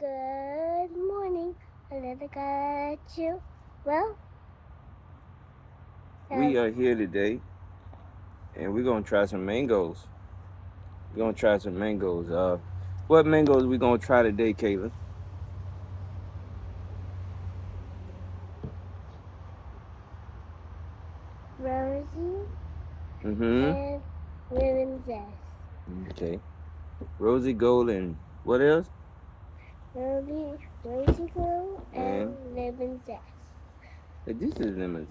Good morning. A little got you. Well, We are here today, and we're gonna try some mangoes. We're gonna try some mangoes. What mangoes we gonna try today, Kayla? Rosie Mm-hmm. and Lemon Zest. Okay. Rosie Gold and what else? Rosie Gold And and Lemon Zest. this is Lemon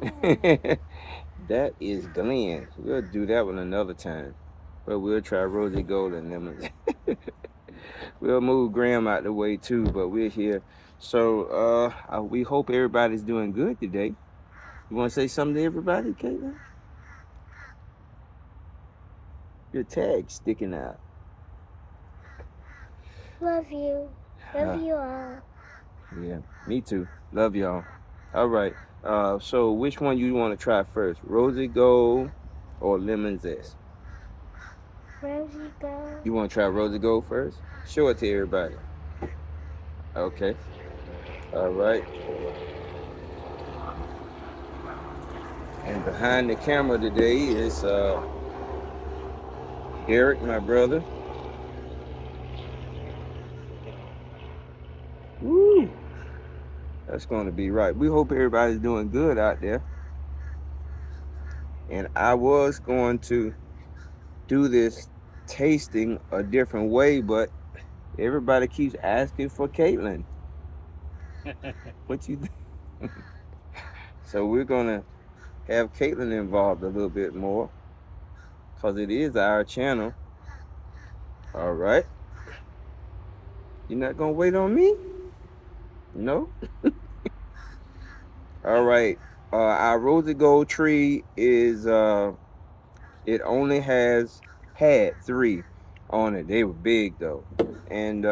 Ah, Zest. That is Glenn. We'll do that one another time. But we'll try Rosie Gold and Lemon Zest. We'll move Graham out the way too, but we're here. So we hope everybody's doing good today. You wanna say something to everybody, Caitlin? Your tag's sticking out. love you. Love Uh, you all. yeah, me too. Love y'all. All right. So which one you want to try first? Rosie Gold or Lemon Zest? Rosie Gold. You want to try Rosie Gold first? Show it to everybody. Okay. All right. And behind the camera today is Eric, my brother. Woo! That's going to be right. We hope everybody's doing good out there. And I was going to do this tasting a different way, but everybody keeps asking for Kaitlyn. What you think? So we're gonna have Kaitlyn involved a little bit more because it is our channel. All right. You're not gonna wait on me? No? All right. Our Rosie Gold tree is it only had three on it. They were big though. And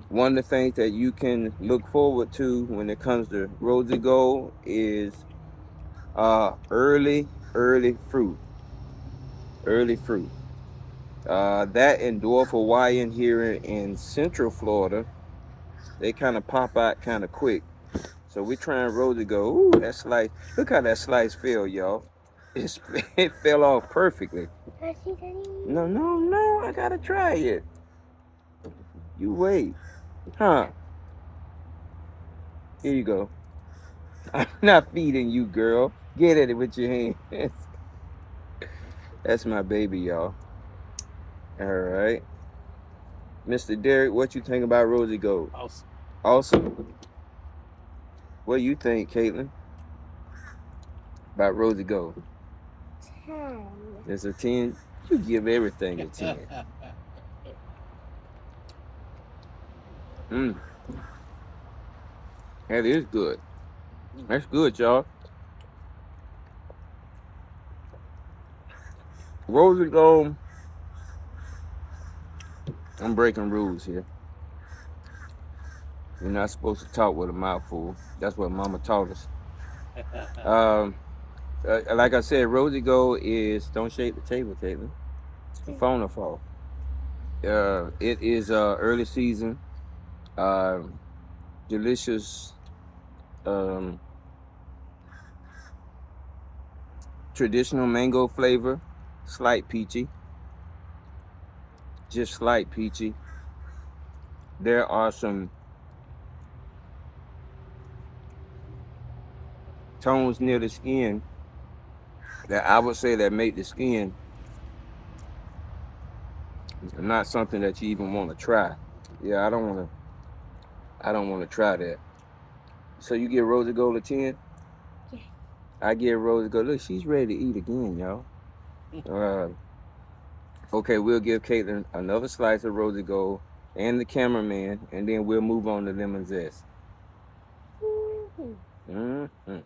one of the things that you can look forward to when it comes to Rosie Gold is early fruit. Early fruit. That and dwarf Hawaiian here in Central Florida, they kind of pop out kind of quick. So we trying Rosie Gold. Ooh, that slice. Look how that slice fell, y'all. It's, it fell off perfectly. Rosie Daddy. No, no, no. I gotta try it. You wait. Huh? Here you go. I'm not feeding you, girl. Get at it with your hands. That's my baby, y'all. All right. Mr. Derek, what you think about Rosie Gold? Awesome. Awesome. What do you think, Caitlin, about Rosie Gold? 10. It's a 10. You give everything a 10. Mm, that is good. That's good, y'all. Rosie Gold, I'm breaking rules here. You're not supposed to talk with a mouthful. That's what Mama taught us. Um, like I said, Rosie Gold is, don't shake the table, Caitlin. The phone will fall. It is early season, uh, delicious, um, traditional mango flavor, slight peachy, just slight peachy. There are some tones near the skin that I would say that make the skin not something that you even want to try. Yeah, I don't want to try that. So you give Rosie Gold a 10? Yeah. I give Rosie Gold. Look, she's ready to eat again, y'all. Uh, okay, we'll give Caitlin another slice of Rosie Gold and the cameraman, and then we'll move on to Lemon Zest. Mhm. Hmm.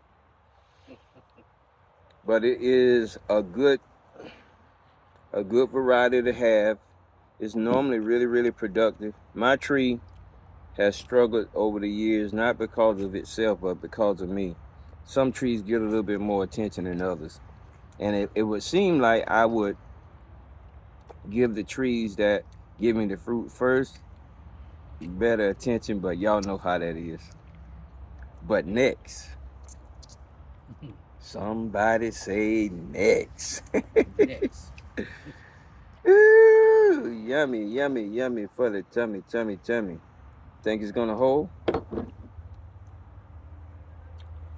But it is a good variety to have. It's normally really, really productive. My tree has struggled over the years, not because of itself, but because of me. Some trees get a little bit more attention than others. And it would seem like I would give the trees that Give me the fruit first. Better attention, but y'all know how that is. But next, somebody say next. Next. Ooh, yummy, yummy, yummy for the tummy, tummy, tummy. Think it's gonna hold?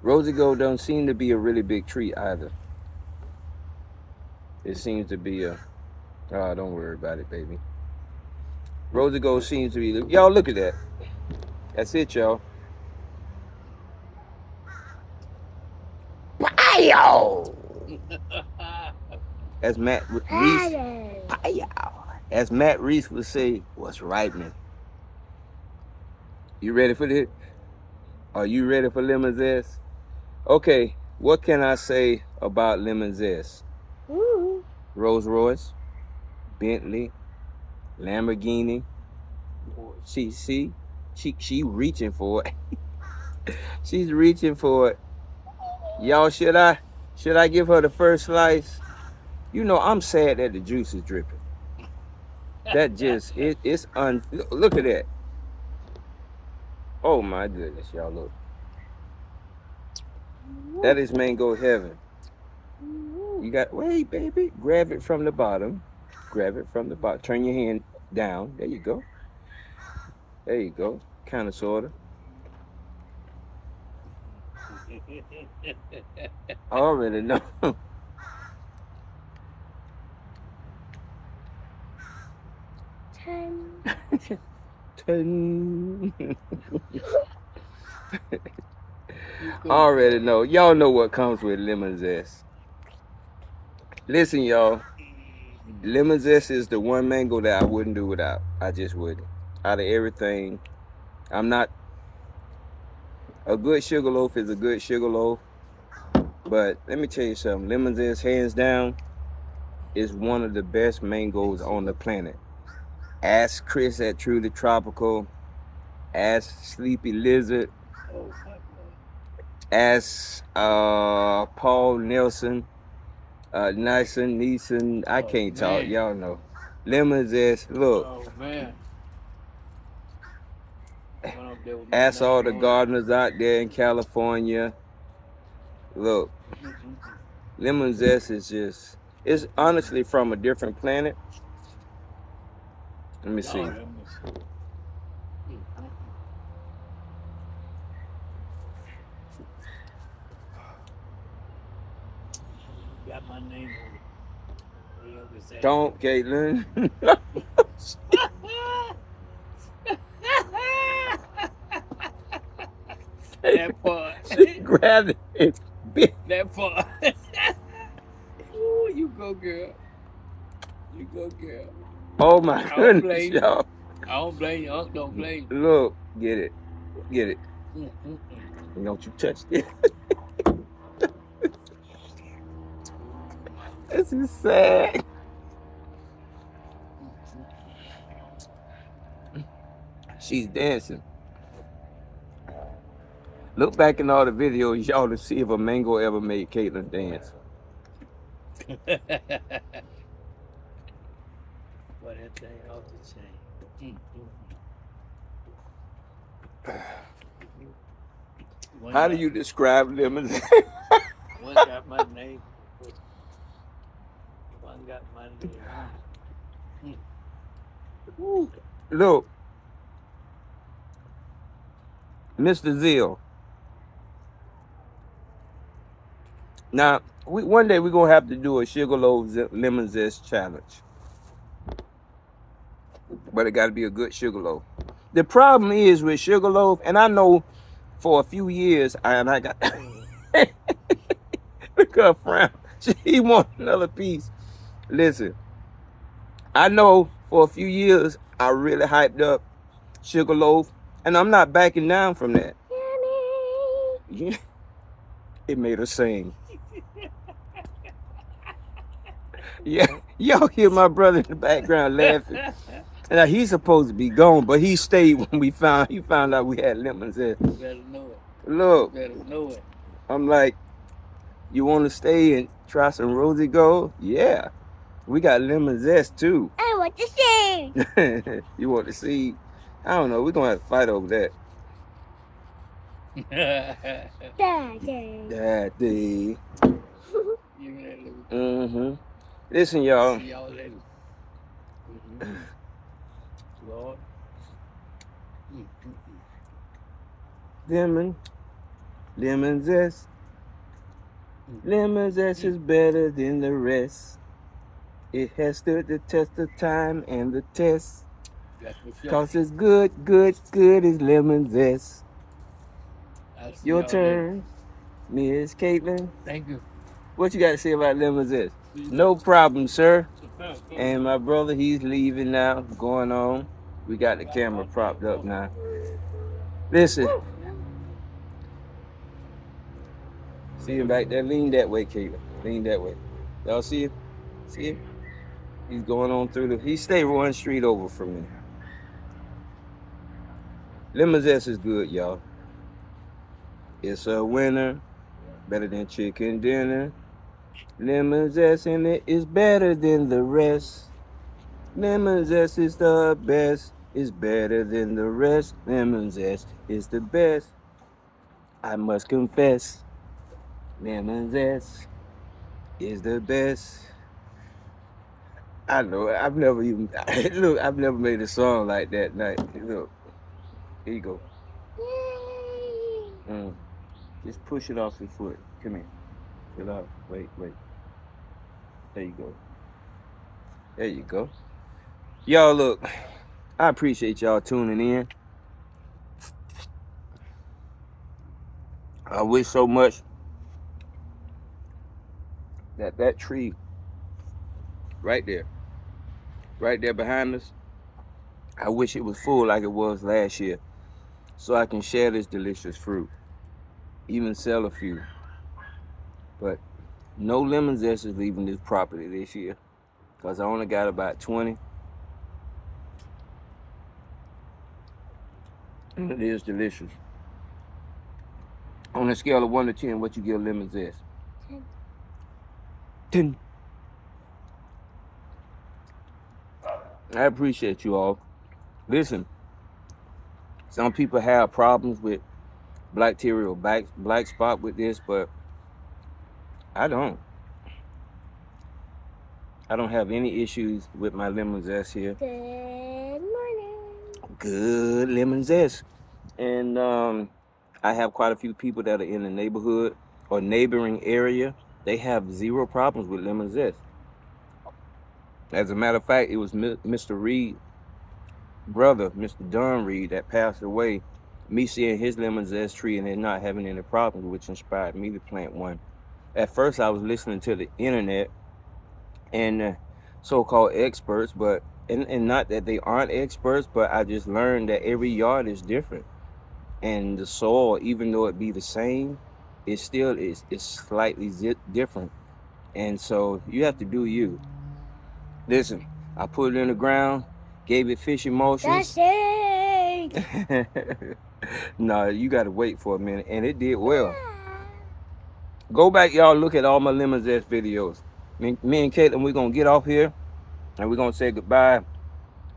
Rosie Gold don't seem to be a really big treat either. It seems to be a. Oh, don't worry about it, baby. Rosie Gold seems to be. Y'all look at that. That's it, y'all. Pow! As Matt Reese. Pow! As Matt Reese would say, what's ripening? You ready for this? Are you ready for Lemon Zest? Okay, what can I say about Lemon Zest? Ooh. Rolls Royce, Bentley, Lamborghini. She reaching for it. She's reaching for it. Y'all, should I give her the first slice? You know, I'm sad that the juice is dripping. That just it's look at that. Oh my goodness, y'all look. That is mango heaven. You got wait, baby. Grab it from the bottom. Grab it from the bottom. Turn your hand down. There you go. There you go. Kind of, sorta. I already know. Ten. I already know. Y'all know what comes with lemon zest. Listen, y'all. Lemon zest is the one mango that I wouldn't do without. I just wouldn't. Out of everything, I'm not. A good sugar loaf is a good sugar loaf. But let me tell you something. Lemon zest, hands down, is one of the best mangoes on the planet. Ask Chris at Truly Tropical. Ask Sleepy Lizard. Ask Paul Nelson. Neeson. I can't talk. Y'all know. Lemon zest. Look. Oh man. Ask all the gardeners out there in California. Look. Lemon zest is just. It's honestly from a different planet. Let me see. Got my name on it. Don't, Kaitlyn. That part. She grabbed it. That part. Ooh, you go, girl. You go, girl. Oh my goodness, y'all. I don't blame you. Unc don't blame you. Look, get it. Get it. Don't you touch it. This is sad. She's dancing. Look back in all the videos, y'all, to see if a mango ever made Kaitlyn dance. Boy, that thing off the chain. How do you describe lemons? One got my name. One got my name. Look, Mr. Zeal. Now, one day we're going to have to do a Sugarloaf Lemon Zest challenge. But it got to be a good Sugarloaf. The problem is with Sugarloaf, and I know for a few years, I got... Look at her frown. She wants another piece. Listen, I know for a few years, I really hyped up Sugarloaf, and I'm not backing down from that. It made her sing. Yeah, y'all hear my brother in the background laughing. Now he's supposed to be gone, but he stayed when he found out we had lemon zest. You better know it. Look, You better know it. I'm like, you want to stay and try some Rosie Gold? Yeah, we got lemon zest too. And want the seed. You want the seed? I don't know. We're gonna have to fight over that. Daddy. Daddy. You ready? Mm-hmm. Listen, y'all. See y'all later. Lord. Lemon Zest. Lemon Zest is better than the rest. It has stood the test of time and the test. Cause it's good as Lemon Zest. Your turn, Miss Kaitlyn. Thank you. What you got to say about Lemon Zest? No problem, sir. And my brother, he's leaving now, going on. We got the camera propped up now. Listen. See him back there? Lean that way, Kaitlyn. Lean that way. Y'all see him? See him? He's going on through he stay one street over from me. Lemon Zest is good, y'all. It's a winner. Better than chicken dinner. Lemon Zest in it is better than the rest. Lemon Zest is the best. It's better than the rest. Lemon Zest is the best. I must confess. Lemon Zest is the best. I know. I've never even look. I've never made a song like that. Night. Look. Here you go. Yay. Just push it off your foot. Come here. Chill out. Wait. There you go. There you go. Y'all, look. I appreciate y'all tuning in. I wish so much that tree right there behind us, I wish it was full like it was last year, so I can share this delicious fruit, even sell a few. But no Lemon Zest is leaving this property this year, because I only got about 20. And it is delicious. On a scale of 1 to 10, what you give Lemon Zest? 10. I appreciate you all. Listen, some people have problems with bacterial black spot with this, but I don't. I don't have any issues with my Lemon Zest here. Good morning. Good Lemon Zest. And I have quite a few people that are in the neighborhood or neighboring area. They have zero problems with Lemon Zest. As a matter of fact, it was Mr. Reed, brother, Mr. Don Reed, that passed away. Me seeing his Lemon Zest tree and it not having any problems, which inspired me to plant one. At first, I was listening to the internet and so-called experts, but and not that they aren't experts, but I just learned that every yard is different, and the soil, even though it be the same, it still is slightly different, and so you have to do you. Listen, I put it in the ground, gave it fishing motions. That's it. No, you got to wait for a minute, and it did well. Go back, y'all, look at all my Lemon Zest videos. Me and Kaitlyn, we're going to get off here, and we're going to say goodbye,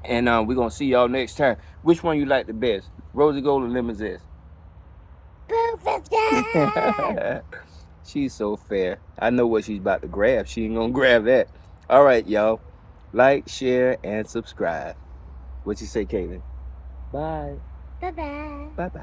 and we're going to see y'all next time. Which one you like the best, Rosie Gold or Lemon Zest? Both of them. She's so fair. I know what she's about to grab. She ain't going to grab that. All right, y'all. Like, share, and subscribe. What you say, Kaitlyn? Bye. Bye-bye. Bye-bye.